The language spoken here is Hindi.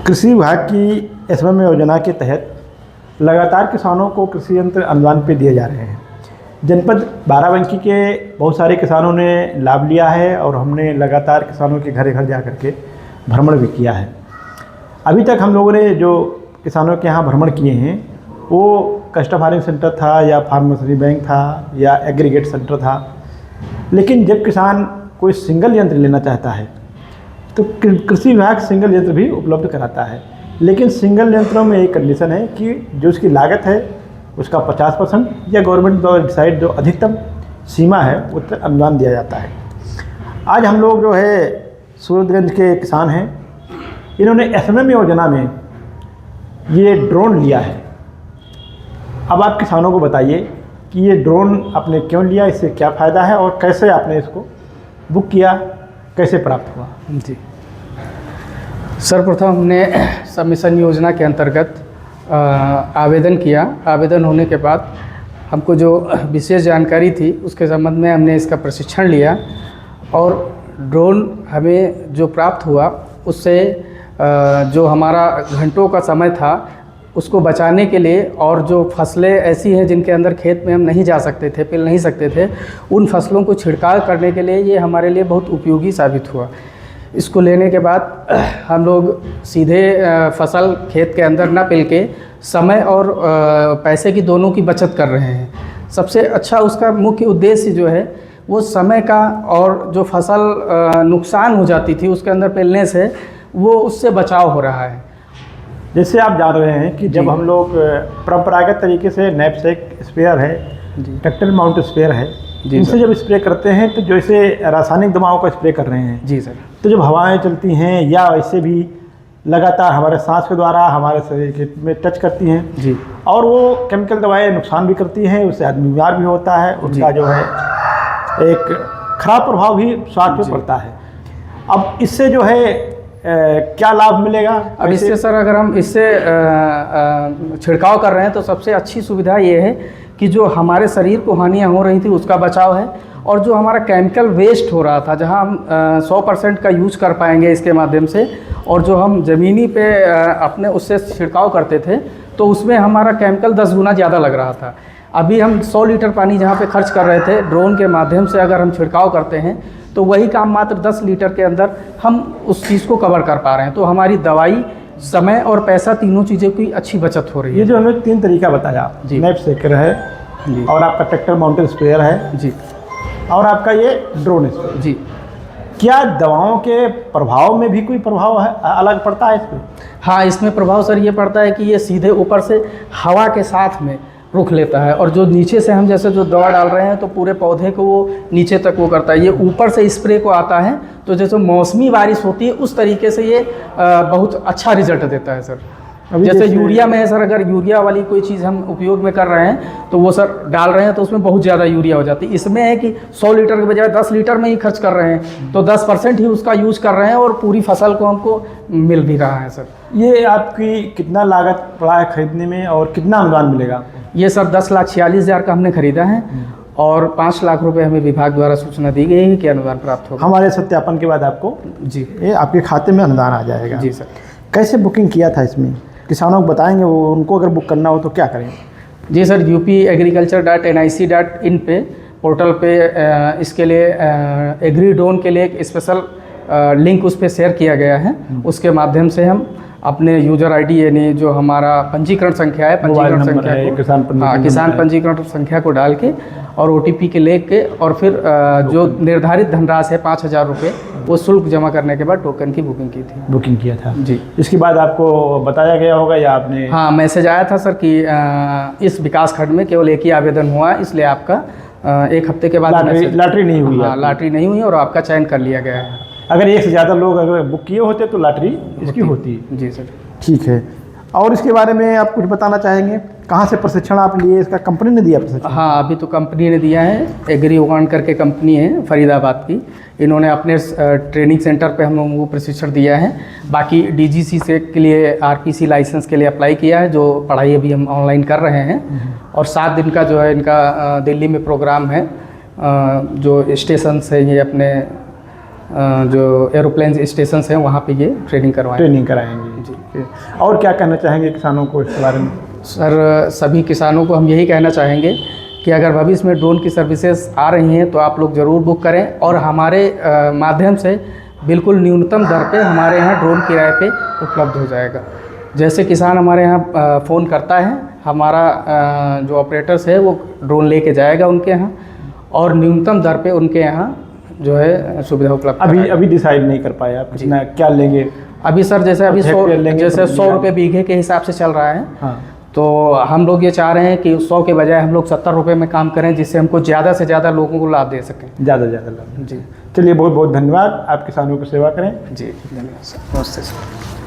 कृषि विभाग की SMM योजना के तहत लगातार किसानों को कृषि यंत्र अनुदान पे दिए जा रहे हैं। जनपद बाराबंकी के बहुत सारे किसानों ने लाभ लिया है और हमने लगातार किसानों के घर घर जा कर के भ्रमण भी किया है। अभी तक हम लोगों ने जो किसानों के यहाँ भ्रमण किए हैं वो कस्टम फार्मिंग सेंटर था या फार्मेसी बैंक था या एग्रीगेट सेंटर था। लेकिन जब किसान कोई सिंगल यंत्र लेना चाहता है तो कृषि विभाग सिंगल यंत्र भी उपलब्ध कराता है। लेकिन सिंगल यंत्रों में एक कंडीशन है कि जो उसकी लागत है उसका 50% या गवर्नमेंट द्वारा डिसाइड जो अधिकतम सीमा है उस पर अनुदान दिया जाता है। आज हम लोग जो है सूरतगंज के किसान हैं, इन्होंने SMM योजना में ये ड्रोन लिया है। अब आप किसानों को बताइए कि ये ड्रोन आपने क्यों लिया, इससे क्या फ़ायदा है और कैसे आपने इसको बुक किया, कैसे प्राप्त हुआ? जी, सर्वप्रथम हमने सबमिशन योजना के अंतर्गत आवेदन किया। आवेदन होने के बाद हमको जो विशेष जानकारी थी उसके संबंध में हमने इसका प्रशिक्षण लिया और ड्रोन हमें जो प्राप्त हुआ उससे जो हमारा घंटों का समय था उसको बचाने के लिए, और जो फसलें ऐसी हैं जिनके अंदर खेत में हम नहीं जा सकते थे, पिल नहीं सकते थे, उन फसलों को छिड़काव करने के लिए ये हमारे लिए बहुत उपयोगी साबित हुआ। इसको लेने के बाद हम लोग सीधे फसल खेत के अंदर ना पिल के समय और पैसे की दोनों की बचत कर रहे हैं। सबसे अच्छा उसका मुख्य उद्देश्य जो है वो समय का, और जो फसल नुकसान हो जाती थी उसके अंदर पिलने से, वो उससे बचाव हो रहा है। जैसे आप जान रहे हैं कि जब हम लोग परंपरागत तरीके से नैपसेक स्प्रेयर है, ट्रैक्टर माउंट स्प्रेयर है, इनसे जब स्प्रे करते हैं तो जैसे रासायनिक दवाओं का स्प्रे कर रहे हैं। जी सर। तो जब हवाएं चलती हैं या वैसे भी लगातार हमारे सांस के द्वारा हमारे शरीर में टच करती हैं जी, और वो केमिकल दवाएं नुकसान भी करती हैं, उससे आदमी बीमार भी होता है, उनका जो है एक खराब प्रभाव भी स्वास्थ्य पे पड़ता है। अब इससे जो है क्या लाभ मिलेगा? अब इससे सर अगर हम इससे छिड़काव कर रहे हैं तो सबसे अच्छी सुविधा ये है कि जो हमारे शरीर को हानियाँ हो रही थी उसका बचाव है, और जो हमारा केमिकल वेस्ट हो रहा था जहां हम 100% का यूज कर पाएंगे इसके माध्यम से, और जो हम ज़मीनी पे अपने उससे छिड़काव करते थे तो उसमें हमारा केमिकल 10 गुना ज़्यादा लग रहा था। अभी हम 100 लीटर पानी जहाँ पे खर्च कर रहे थे, ड्रोन के माध्यम से अगर हम छिड़काव करते हैं तो वही काम मात्र 10 लीटर के अंदर हम उस चीज़ को कवर कर पा रहे हैं। तो हमारी दवाई, समय और पैसा, तीनों चीज़ों की अच्छी बचत हो रही है। ये जो हमें 3 तरीका बताया, नैपसेकर है जी, और आपका ट्रैक्टर माउंटेड स्प्रेयर है जी, और आपका ये ड्रोन स्प्रेयर जी, क्या दवाओं के प्रभाव में भी कोई प्रभाव है, अलग पड़ता है इसमें? हाँ, इसमें प्रभाव सर ये पड़ता है कि ये सीधे ऊपर से हवा के साथ में रुख लेता है, और जो नीचे से हम जैसे जो दवा डाल रहे हैं तो पूरे पौधे को वो नीचे तक वो करता है। ये ऊपर से स्प्रे को आता है तो जैसे मौसमी बारिश होती है उस तरीके से ये बहुत अच्छा रिजल्ट देता है सर। जैसे यूरिया में है सर, अगर यूरिया वाली कोई चीज़ हम उपयोग में कर रहे हैं तो वो सर डाल रहे हैं तो उसमें बहुत ज़्यादा यूरिया हो जाती है। इसमें है कि 100 लीटर के बजाय 10 लीटर में ही खर्च कर रहे हैं तो 10% ही उसका यूज कर रहे हैं और पूरी फसल को हमको मिल भी रहा है सर। ये आपकी कितना लागत पड़ा है खरीदने में और कितना अनुदान मिलेगा? ये सर 10,46,000 का हमने खरीदा है और 5 लाख रुपए हमें विभाग द्वारा सूचना दी गई है कि अनुदान प्राप्त होगा। हमारे सत्यापन के बाद आपको जी ये आपके खाते में अनुदान आ जाएगा। जी सर। कैसे बुकिंग किया था इसमें, किसानों को बताएंगे, वो उनको अगर बुक करना हो तो क्या करें? जी सर, upagriculture.nic.in पे पोर्टल पे इसके लिए एग्री ड्रोन के लिए एक स्पेशल लिंक उस पर शेयर किया गया है। उसके माध्यम से हम अपने यूजर आईडी यानी जो हमारा पंजीकरण संख्या है, पंजीकरण संख्या को, किसान पंजीकरण संख्या को डाल के और OTP के लेके और फिर जो निर्धारित धनराशि है 5,000 रुपये वो शुल्क जमा करने के बाद टोकन की बुकिंग किया था जी। इसके बाद आपको बताया गया होगा या आपने? हाँ, मैसेज आया था सर कि इस विकास खंड में केवल एक ही आवेदन हुआ, इसलिए आपका 1 हफ्ते के बाद लॉटरी नहीं हुई। हाँ, लॉटरी नहीं हुई और आपका चयन कर लिया गया है। अगर 1 से ज़्यादा लोग अगर बुक किए होते तो लॉटरी इसकी होती। जी सर। ठीक है, और इसके बारे में आप कुछ बताना चाहेंगे? कहाँ से प्रशिक्षण आप लिए, इसका कंपनी ने दिया प्रशिक्षण? हाँ, अभी तो कंपनी ने दिया है, एग्री वन करके कंपनी है फरीदाबाद की, इन्होंने अपने ट्रेनिंग सेंटर पे हम लोगों को प्रशिक्षण दिया है। बाकी DGC से के लिए RPC लाइसेंस के लिए अप्लाई किया है, जो पढ़ाई अभी हम ऑनलाइन कर रहे हैं। और 7 दिन का जो है इनका दिल्ली में प्रोग्राम है, जो स्टेशन से ये अपने जो एरोप्लेन स्टेशन हैं वहाँ पे ये ट्रेनिंग करवाएं। ट्रेनिंग कराएंगे जी। और क्या कहना चाहेंगे किसानों को इसके बारे में? सर, सभी किसानों को हम यही कहना चाहेंगे कि अगर भविष्य में ड्रोन की सर्विसेज आ रही हैं तो आप लोग ज़रूर बुक करें, और हमारे माध्यम से बिल्कुल न्यूनतम दर पे हमारे यहाँ ड्रोन किराए पे उपलब्ध हो जाएगा। जैसे किसान हमारे यहाँ फ़ोन करता है, हमारा जो ऑपरेटर्स है वो ड्रोन लेके जाएगा उनके यहाँ, और न्यूनतम दर पे उनके यहाँ जो है सुविधा उपलब्ध अभी डिसाइड नहीं कर पाए आप कितना क्या लेंगे? अभी सर जैसे अभी 100 100 रुपये बीघे के हिसाब से चल रहा है। हाँ। तो हम लोग ये चाह रहे हैं कि 100 के बजाय हम लोग 70 रुपये में काम करें, जिससे हमको ज़्यादा से ज़्यादा लोगों को लाभ दे सकें। ज़्यादा से ज़्यादा लाभ। जी चलिए, बहुत बहुत धन्यवाद। आप किसानों की सेवा करें। जी, धन्यवाद सर। नमस्ते सर।